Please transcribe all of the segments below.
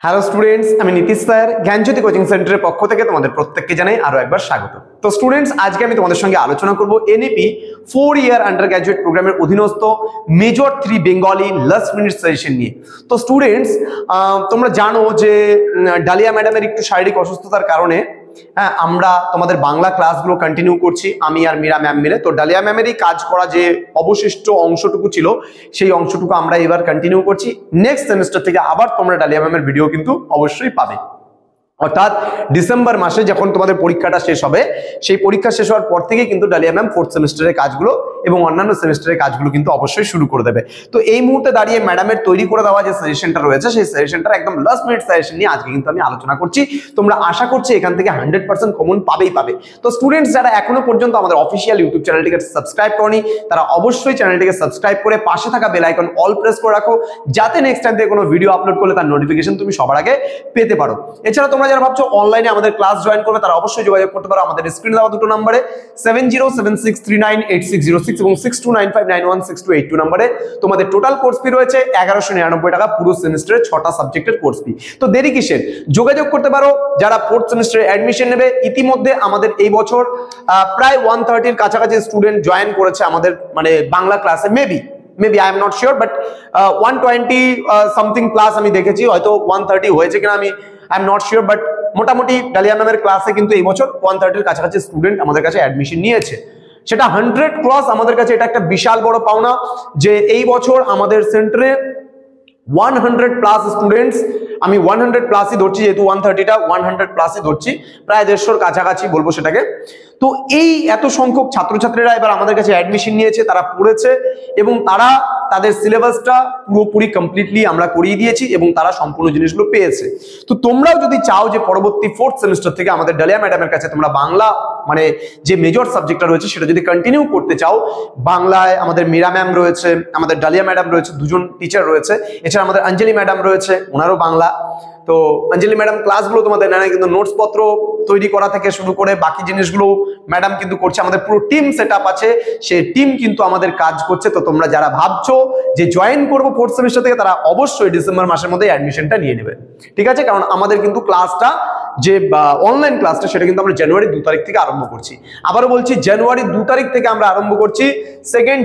Hello students, আমি Nitish sir জ্ঞানজ্যোতি coaching সেন্টারের পক্ষ থেকে তোমাদের প্রত্যেককে জানাই আরো একবার স্বাগত। তো স্টুডেন্টস, আজকে আমি তোমাদের সঙ্গে আলোচনা করব এনইপি 4 ইয়ার আন্ডার গ্র্যাজুয়েট প্রোগ্রামের অধীনস্থ major 3 Bengali last minute suggestion নিয়ে। তো স্টুডেন্টস, তোমরা জানো যে ডালিয়া ম্যাডামের একটু শারীরিক অসুস্থতার কারণে আমরা তোমাদের বাংলা ক্লাসগুলো কন্টিনিউ করছি আমি আর মীরা ম্যাম মিলে। তো ডালিয়া ম্যামেরই কাজ করা যে অবশিষ্ট অংশটুকু ছিল সেই অংশটুকু আমরা এবার কন্টিনিউ করছি। নেক্সট সেমিস্টার থেকে আবার তোমরা ডালিয়া ম্যামের ভিডিও কিন্তু অবশ্যই পাবে। অর্থাৎ ডিসেম্বর মাসে যখন তোমাদের পরীক্ষাটা শেষ হবে, সেই পরীক্ষা শেষ হওয়ার পর থেকে কিন্তু ডালিয়া ম্যাম 4th সেমিস্টারের কাজগুলো এবং অন্যান্য সেমিস্টারের কাজগুলো কিন্তু অবশ্যই শুরু করে দেবে। তো এই মুহূর্তে দাঁড়িয়ে ম্যাডামের তৈরি করে দেওয়া যে সাজেশনটা রয়েছে, সেই সাজেশনটার একদম লাস্ট মিনিট সাজেশন নিয়ে আজকে কিন্তু আমি আলোচনা করছি। তোমরা আশা করছি এখান থেকে 100% কমন পাবেই পাবে। তো স্টুডেন্টস, যারা এখনো পর্যন্ত আমাদের অফিসিয়াল ইউটিউব চ্যানেলটিকে সাবস্ক্রাইব করনি, তারা অবশ্যই চ্যানেলটিকে সাবস্ক্রাইব করে পাশে থাকা বেল আইকন অল প্রেস করে রাখো, যাতে নেক্সট টাইম থেকে কোনো ভিডিও আপলোড করলে তার নোটিফিকেশন তুমি সবার আগে পেতে পারো। এছাড়া তোমরা যারা ভাবছো অনলাইনে আমাদের ক্লাস জয়েন করবে, তারা অবশ্যই যোগাযোগ করতে পারো আমাদের স্ক্রিনে দেওয়া দুটো নম্বরে 7076398606 এবং 6295916282 নম্বরে। তোমাদের টোটাল কোর্স ফি রয়েছে 1199 টাকা, পুরো সেমিস্টারের 6টা সাবজেক্টের কোর্স ফি। তো দেরি কিসের, যোগাযোগ করতে পারো যারা 4th সেমিস্টারে অ্যাডমিশন নেবে। ইতিমধ্যে আমাদের এই বছর প্রায় 130 এর কাছাকাছি স্টুডেন্ট জয়েন করেছে আমাদের মানে বাংলা ক্লাসে। Maybe I am not sure, but 120 something plus আমি দেখেছি, হয়তো 130 হয়েছে কিনা আমি I am not sure, but মোটামুটি ডালিয়া ম্যামের ক্লাসে কিন্তু এই বছর 130 এর কাছাকাছি স্টুডেন্ট আমাদের কাছে অ্যাডমিশন নিয়েছে। সেটা 100 ক্রস আমাদের কাছে এটা একটা বিশাল বড় পাওনা যে এই বছর আমাদের সেন্টারে 100 প্লাস স্টুডেন্টস, আমি 100 প্লাসই ধরছি যেহেতু 130টা 100 প্লাসই ধরছি, প্রায় 150-র কাছাকাছি বলবো সেটাকে। তো এই এত সংখ্যক ছাত্রছাত্রীরা এবার আমাদের কাছে অ্যাডমিশন নিয়েছে, তারা পড়েছে এবং তারা তাদের সিলেবাসটা পুরোপুরি কমপ্লিটলি আমরা করিয়ে দিয়েছি এবং তারা সম্পূর্ণ জিনিসগুলো পেয়েছে। তো তোমরাও যদি চাও যে পরবর্তী 4th সেমিস্টার থেকে আমাদের ডালিয়া ম্যাডামের কাছে তোমরা বাংলা মানে যে মেজর সাবজেক্টটা রয়েছে সেটা যদি কন্টিনিউ করতে চাও, বাংলায় আমাদের মীরা ম্যাম রয়েছে, আমাদের ডালিয়া ম্যাডাম রয়েছে, দুজন টিচার রয়েছে। এছাড়া আমাদের অঞ্জলি ম্যাডাম রয়েছে, ওনারও বাংলা। তো অঞ্জলি ম্যাডাম ক্লাসগুলো তোমাদের নেয়, কিন্তু নোটস পত্র তৈরি করা থেকে শুরু করে বাকি জিনিসগুলো ম্যাডাম কিন্তু করছে। আমাদের পুরো টিম সেট আপ আছে, সেই টিম কিন্তু আমাদের কাজ করছে। তো তোমরা যারা ভাবছো যে জয়েন করবো 4th সেমিস্টার থেকে, তারা অবশ্যই ডিসেম্বর মাসের মধ্যে অ্যাডমিশনটা নিয়ে নেবে, ঠিক আছে? কারণ আমাদের কিন্তু ক্লাসটা যে অনলাইন ক্লাসটা সেটা কিন্তু আমরা জানুয়ারি 2 তারিখ থেকে আরম্ভ করছি। আবারও বলছি, জানুয়ারি 2 তারিখ থেকে আমরা আরম্ভ করছি। 2nd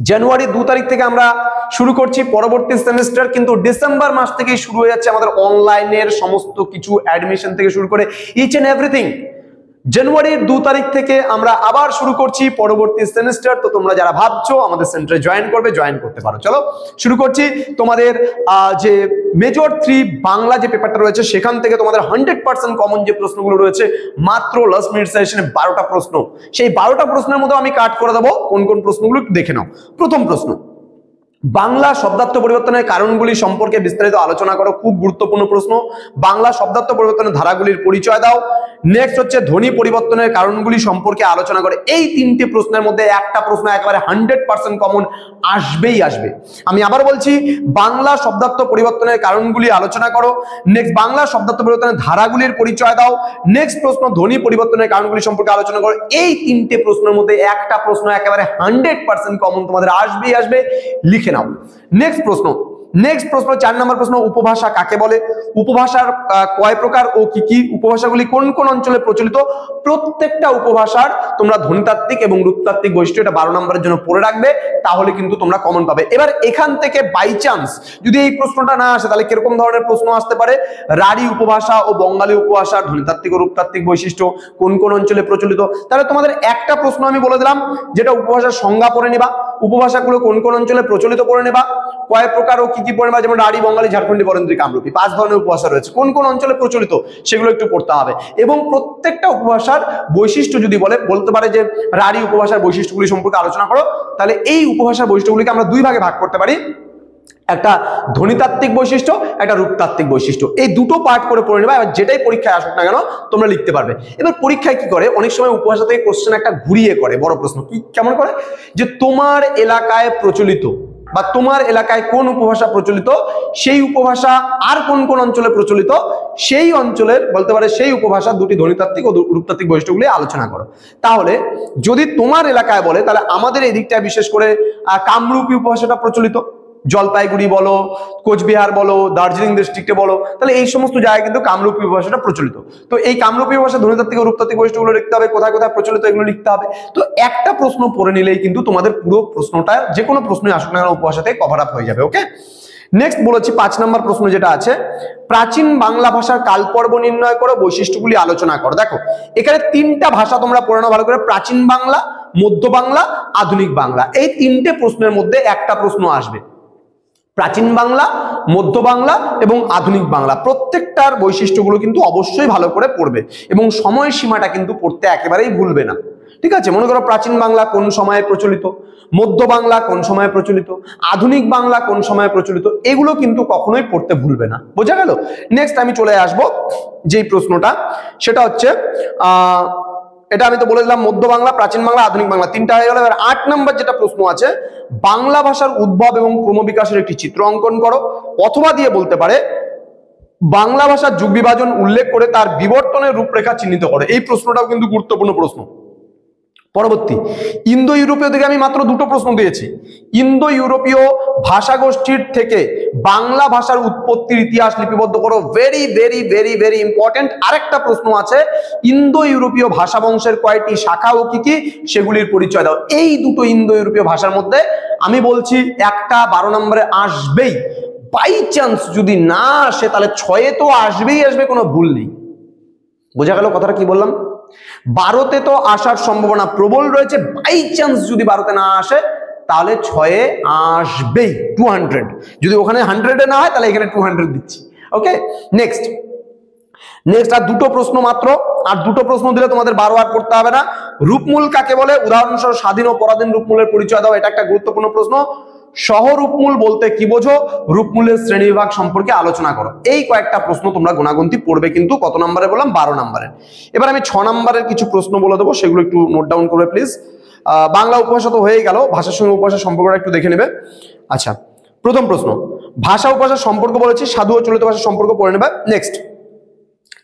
জানুয়ারি 2 তারিখ থেকে আমরা শুরু করছি পরবর্তী সেমিস্টার। কিন্তু ডিসেম্বর মাস থেকেই শুরু হয়ে যাচ্ছে আমাদের অনলাইনের সমস্ত কিছু, অ্যাডমিশন থেকে শুরু করে ইচ এন্ড এভরিথিং। জানুয়ারির 2 তারিখ থেকে আমরা আবার শুরু করছি পরবর্তী সেমিস্টার। তো তোমরা যারা ভাবছো আমাদের সেন্টারে জয়েন করবে, জয়েন করতে পারো। চলো শুরু করছি। তোমাদের যে মেজর 3 বাংলা যে পেপারটা রয়েছে, সেখান থেকে তোমাদের 100% কমন যে প্রশ্নগুলো রয়েছে, মাত্র লাস্ট মিনিট সেশনে 12টা প্রশ্ন। সেই 12টা প্রশ্নের মধ্যে আমি কাট করে দেবো কোন কোন প্রশ্নগুলো একটু দেখে নাও। প্রথম প্রশ্ন, বাংলা শব্দার্থ পরিবর্তনের কারণগুলি সম্পর্কে বিস্তারিত আলোচনা করো। খুব গুরুত্বপূর্ণ প্রশ্ন। বাংলা শব্দার্থ পরিবর্তনের ধারাগুলির পরিচয় দাও। নেক্সট হচ্ছে ধ্বনি পরিবর্তনের কারণগুলি সম্পর্কে আলোচনা করে। এই 3টে প্রশ্নের মধ্যে একটা প্রশ্ন একেবারে 100% কমন আসবেই আসবে। আমি আবার বলছি, বাংলা শব্দার্থ পরিবর্তনের কারণগুলি আলোচনা করো। নেক্সট, বাংলা শব্দার্থ পরিবর্তনের ধারাগুলির পরিচয় দাও। নেক্সট প্রশ্ন, ধ্বনি পরিবর্তনের কারণগুলি সম্পর্কে আলোচনা করো। এই 3টে প্রশ্নের মধ্যে একটা প্রশ্ন একেবারে 100% কমন তোমাদের আসবেই আসবে, লিখে নাও। নেক্সট প্রশ্ন 4 নম্বর প্রশ্ন, উপভাষা কাকে বলে? উপভাষার কয় প্রকার ও কি কি? উপভাষাগুলি কোন কোন অঞ্চলে প্রচলিত? প্রত্যেকটা উপভাষার তোমরা ধ্বনিতাত্ত্বিক এবং রূপতাত্ত্বিক বৈশিষ্ট্য, এটা 12 নম্বরের জন্য পড়ে রাখবে, তাহলে কিন্তু তোমরা কমন পাবে। এবার এখান থেকে বাই চান্স যদি এই প্রশ্নটা না আসে, তাহলে কিরকম ধরনের প্রশ্ন আসতে পারে? রাঢ়ী উপভাষা ও বঙ্গালী উপভাষার ধ্বনিতাত্ত্বিক ও রূপতাত্ত্বিক বৈশিষ্ট্য কোন কোন অঞ্চলে প্রচলিত? তাহলে তোমাদের একটা প্রশ্ন আমি বলে দিলাম, যেটা উপভাষার সংজ্ঞা পড়ে নেবা, উপভাষাগুলো কোন কোন অঞ্চলে প্রচলিত পড়ে নেবা, কয় প্রকার ও কি কি পড়ে নেবা, যেমন রাঢ়ী, বঙ্গালী, ঝাড়খণ্ডী, বরেন্দ্রী, কামরূপী, 5 ধরনের উপভাষা রয়েছে, কোন কোন অঞ্চলে প্রচলিত সেগুলো একটু পড়তে হবে। এবং প্রত্যেকটা উপভাষার বৈশিষ্ট্য যদি বলতে পারে যে রাঢ়ী উপভাষার বৈশিষ্ট্যগুলি সম্পর্কে আলোচনা করো, তাহলে এই উপভাষার বৈশিষ্ট্যগুলিকে আমরা 2 ভাগে ভাগ করতে পারি, একটা ধ্বনিতাত্ত্বিক বৈশিষ্ট্য, একটা রূপতাত্ত্বিক বৈশিষ্ট্য। এই দুটো পার্ট করে পড়ে নেবা। এবার যেটাই পরীক্ষায় আসুক না কেন তোমরা লিখতে পারবে। এবার পরীক্ষায় কি করে, অনেক সময় উপভাষা থেকে কোশ্চেন একটা ঘুরিয়ে করে, বড় প্রশ্ন কি কেমন করে, যে তোমার এলাকায় প্রচলিত বা তোমার এলাকায় কোন উপভাষা প্রচলিত, সেই উপভাষা আর কোন কোন অঞ্চলে প্রচলিত, সেই অঞ্চলের বলতে পারে সেই উপভাষা দুটি ধ্বনিতাত্ত্বিক ও রূপতাত্ত্বিক বৈশিষ্ট্যগুলি আলোচনা করো। তাহলে যদি তোমার এলাকায় বলে, তাহলে আমাদের এই দিকটায় বিশেষ করে কামরূপী উপভাষাটা প্রচলিত, জলপাইগুড়ি বলো, কোচবিহার বলো, দার্জিলিং ডিস্ট্রিক্টে বলো, তাহলে এই সমস্ত জায়গায় কিন্তু কামরূপী ভাষাটা প্রচলিত। তো এই কামরূপী ভাষা ধ্বনিতাত্ত্বিক ও রূপতাত্ত্বিক বৈশিষ্ট্যগুলো লিখতে হবে, কোথায় কোথায় প্রচলিত এগুলো লিখতে হবে। তো একটা প্রশ্ন পড়ে নিলেই কিন্তু তোমাদের পুরো প্রশ্নটা যে কোনো প্রশ্নই আসুক না কেন উপভাষা থেকে কভার আপ হয়ে যাবে। ওকে, নেক্সট বলেছি 5 নম্বর প্রশ্ন যেটা আছে, প্রাচীন বাংলা ভাষার কালপর্ব নির্ণয় করো, বৈশিষ্ট্যগুলি আলোচনা করো। দেখো এখানে 3টা ভাষা তোমরা পড়ে নাও ভালো করে, প্রাচীন বাংলা, মধ্য বাংলা, আধুনিক বাংলা। এই 3টে প্রশ্নের মধ্যে একটা প্রশ্ন আসবে, প্রাচীন বাংলা, মধ্য বাংলা এবং আধুনিক বাংলা। প্রত্যেকটার বৈশিষ্ট্যগুলো কিন্তু অবশ্যই ভালো করে পড়বে এবং সময়সীমাটা কিন্তু পড়তে একেবারেই ভুলবে না। ঠিক আছে, মনে করো প্রাচীন বাংলা কোন সময়ে প্রচলিত, মধ্য বাংলা কোন সময়ে প্রচলিত, আধুনিক বাংলা কোন সময়ে প্রচলিত, এগুলো কিন্তু কখনোই পড়তে ভুলবে না। বোঝা গেল? নেক্সট আমি চলে আসবো যেই প্রশ্নটা, সেটা হচ্ছে এটা আমি তো বলে দিলাম মধ্য বাংলা, প্রাচীন বাংলা, আধুনিক বাংলা, 3টা হয়ে গেল। এবার 8 নম্বর যেটা প্রশ্ন আছে, বাংলা ভাষার উদ্ভব এবং ক্রমবিকাশের একটি চিত্র অঙ্কন করো, অথবা দিয়ে বলতে পারে বাংলা ভাষার যুগ বিভাজন উল্লেখ করে তার বিবর্তনের রূপরেখা চিহ্নিত করো। এই প্রশ্নটাও কিন্তু গুরুত্বপূর্ণ প্রশ্ন। পরবর্তী, ইন্দো ইউরোপীয় থেকে আমি মাত্র 2টো প্রশ্ন দিয়েছি। ইন্দো ইউরোপীয় ভাষা গোষ্ঠীর থেকে বাংলা ভাষার উৎপত্তির ইতিহাস লিপিবদ্ধ করো। Very very very very important. আরেকটা প্রশ্ন আছে, ইন্দো ইউরোপীয় ভাষা বংশের কয়টি শাখা ও কি কি, সেগুলির পরিচয় দাও। এই দুটো ইন্দো ইউরোপীয় ভাষার মধ্যে আমি বলছি একটা 12 নম্বরে আসবেই। বাই চান্স যদি না আসে তাহলে 6-এ তো আসবেই আসবে, কোনো ভুল নেই। বোঝা গেল কথাটা কি বললাম? 12তে তো আসার সম্ভাবনা প্রবল রয়েছে, বাই চান্স যদি 12তে না আসে তাহলে 6-এ আসবেই 200। যদি ওখানে 100-এ না হয় তাহলে এখানে 200 দিচ্ছি। ওকে, নেক্সট আর 2টো প্রশ্ন মাত্র, আর 2টো প্রশ্ন দিলে তোমাদের 12 আর পড়তে হবে না। রূপমূল কাকে বলে, উদাহরণস্বরূপ স্বাধীন ও পরাধীন রূপমূলের পরিচয় দাও। এটা একটা গুরুত্বপূর্ণ প্রশ্ন। সহরূপমূল বলতে কি বোঝো, রূপমূলের শ্রেণীবিভাগ সম্পর্কে আলোচনা করো। এই কয়েকটা প্রশ্ন তোমরা গুণাগুন্তি পড়বে কিন্তু কত নম্বরে বললাম? 12 নম্বরে। এবার আমি 6 নম্বরের কিছু প্রশ্ন বলে দেবো, সেগুলো একটু নোট ডাউন করবে প্লিজ। বাংলা উপভাষা তো হয়ে গেল, ভাষার সঙ্গে উপভাষার সম্পর্কটা একটু দেখে নেবে। আচ্ছা, প্রথম প্রশ্ন, ভাষা উপভাষার সম্পর্ক বলেছি, সাধু ও চলিত ভাষার সম্পর্ক পড়ে নেবে। নেক্সট,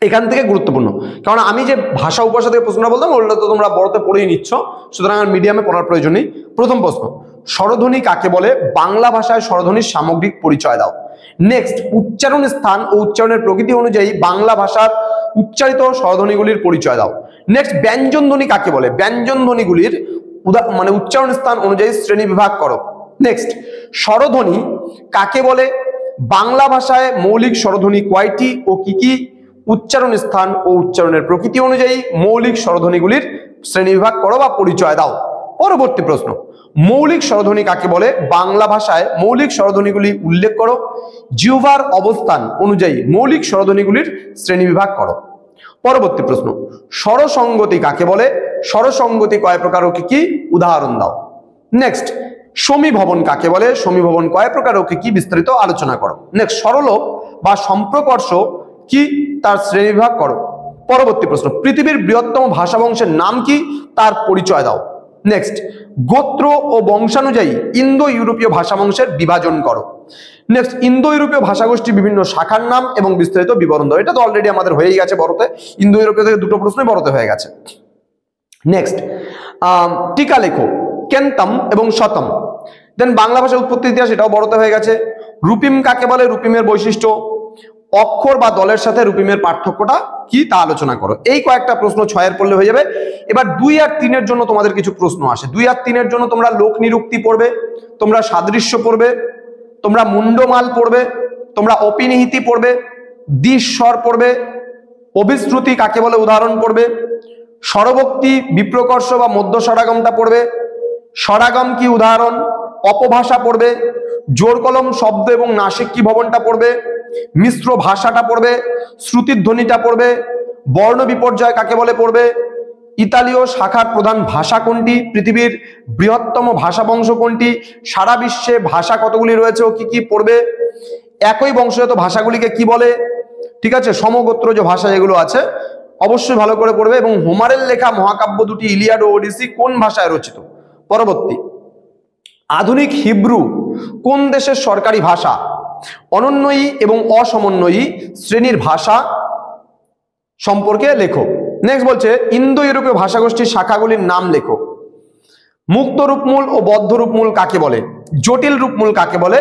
এখান থেকে গুরুত্বপূর্ণ, কারণ আমি যে ভাষা উপভাষা থেকে প্রশ্নটা বলতাম ওটা তো তোমরা বড়তে পড়েই নিচ্ছ, সুতরাং আর মিডিয়ামে পড়ার প্রয়োজন নেই। প্রথম প্রশ্ন, স্বরধ্বনি কাকে বলে, বাংলা ভাষায় স্বরধ্বনির সামগ্রিক পরিচয় দাও। নেক্সট, উচ্চারণ স্থান ও উচ্চারণের প্রকৃতি অনুযায়ী বাংলা ভাষার উচ্চারিত স্বরধ্বনিগুলির পরিচয় দাও। নেক্সট, ব্যঞ্জন ধ্বনি কাকে বলে, ব্যঞ্জন ধ্বনিগুলির মানে উচ্চারণ স্থান অনুযায়ী শ্রেণী বিভাগ করো। নেক্সট, স্বরধ্বনি কাকে বলে, বাংলা ভাষায় মৌলিক স্বরধ্বনি কয়টি ও কি কি, উচ্চারণ স্থান ও উচ্চারণের প্রকৃতি অনুযায়ী মৌলিক স্বরধ্বনিগুলির শ্রেণীবিভাগ করো বা পরিচয় দাও। পরবর্তী প্রশ্ন, মৌলিক স্বরধ্বনি কাকে বলে, বাংলা ভাষায় মৌলিক স্বরধ্বনিগুলি উল্লেখ করো, জিহ্বার অবস্থান অনুযায়ী মৌলিক স্বরধ্বনিগুলির শ্রেণীবিভাগ করো। পরবর্তী প্রশ্ন, স্বরসঙ্গতি কাকে বলে, স্বরসঙ্গতি কয় প্রকার ও কি কি, উদাহরণ দাও। নেক্সট, সমীভবন কাকে বলে, সমীভবন কয় প্রকার ও কি কি, বিস্তারিত আলোচনা করো। নেক্সট, স্বরলোপ বা সম্প্রকর্ষ কি, তার শ্রেণীবিভাগ করো। পরবর্তী প্রশ্ন, পৃথিবীর বৃহত্তম ভাষা বংশের নাম কি, তার পরিচয় দাও। নেক্সট, গোত্র ও বংশানুযায়ী ইন্দো ইউরোপীয় ভাষা বংশের বিভাজন করো। নেক্সট, ইন্দো ইউরোপীয় ভাষাগোষ্ঠী বিভিন্ন শাখার নাম এবং বিস্তারিত বিবরণ দাও। এটা তো অলরেডি আমাদের হয়েই গেছে বড়তে, ইন্দো ইউরোপীয় থেকে 2টো প্রশ্নই বড়তে হয়ে গেছে। নেক্সট, টিকা লেখো, কেন্তম এবং শতম। দেন বাংলা ভাষার উৎপত্তি ইতিহাস, এটাও বড়তে হয়ে গেছে। রূপিম কাকে বলে, রূপিমের বৈশিষ্ট্য, অক্ষর বা দলের সাথে রূপিমের পার্থক্যটা কি, তা আলোচনা করো। এই কয়েকটা প্রশ্ন 6-এর পড়লে হয়ে যাবে। এবার 2 আর 3-এর জন্য তোমাদের কিছু প্রশ্ন আসে। 2 আর 3-এর জন্য তোমরা লোক নিরুক্তি পড়বে, তোমরা সাদৃশ্য পড়বে, তোমরা মুন্ডমাল পড়বে, তোমরা অপিনিহিতি পড়বে, দ্বিস্বর পড়বে, অভিশ্রুতি কাকে বলে উদাহরণ পড়বে, স্বরভক্তি, বিপ্রকর্ষ বা মধ্য স্বরাগমটা পড়বে, স্বরাগম কি উদাহরণ, অপভাষা পড়বে, জোর কলম শব্দ এবং নাসিক কি ভবনটা পড়বে, মিশ্র ভাষাটা পড়বে, শ্রুতির ধ্বনিটা পড়বে, বর্ণ বিপর্যয় কাকে বলে পড়বে, ইতালীয় শাখার প্রধান ভাষা কোনটি, পৃথিবীর বৃহত্তম ভাষা বংশ কোনটি, সারা বিশ্বে ভাষা কতগুলি রয়েছে ও কি কি পড়বে, একই বংশগত ভাষাগুলিকে কি বলে, ঠিক আছে, সমগোত্র যে ভাষা যেগুলো আছে অবশ্যই ভালো করে পড়বে। এবং হোমারের লেখা মহাকাব্য দুটি ইলিয়াড ও ওডিসি কোন ভাষায় রচিত। পরবর্তী, আধুনিক হিব্রু কোন দেশের সরকারি ভাষা, অনন্যয়ী এবং অসমন্বয়ী শ্রেণীর ভাষা সম্পর্কে লেখো। নেক্সট বলছে, ইন্দো ইউরোপীয় ভাষাগোষ্ঠীর শাখাগুলির নাম লেখো। মুক্ত রূপমূল ও বদ্ধ রূপমূল কাকে বলে, জটিল রূপমূল কাকে বলে,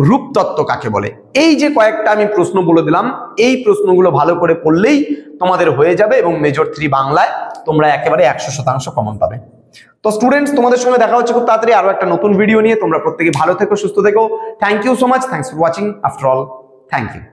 রূপতত্ত্ব কাকে বলে? এই যে কয়েকটা আমি প্রশ্ন বলে দিলাম, এই প্রশ্নগুলো ভালো করে পড়লেই তোমাদের হয়ে যাবে এবং মেজর 3 বাংলায় তোমরা একেবারে 100% কমন পাবে। তো স্টুডেন্টস, তোমাদের সঙ্গে দেখা হচ্ছে খুব তাড়াতাড়ি আরো একটা নতুন ভিডিও নিয়ে। তোমরা প্রত্যেকে ভালো থেকো, সুস্থ থেকো। Thank you so much, thanks for watching. After all, thank you.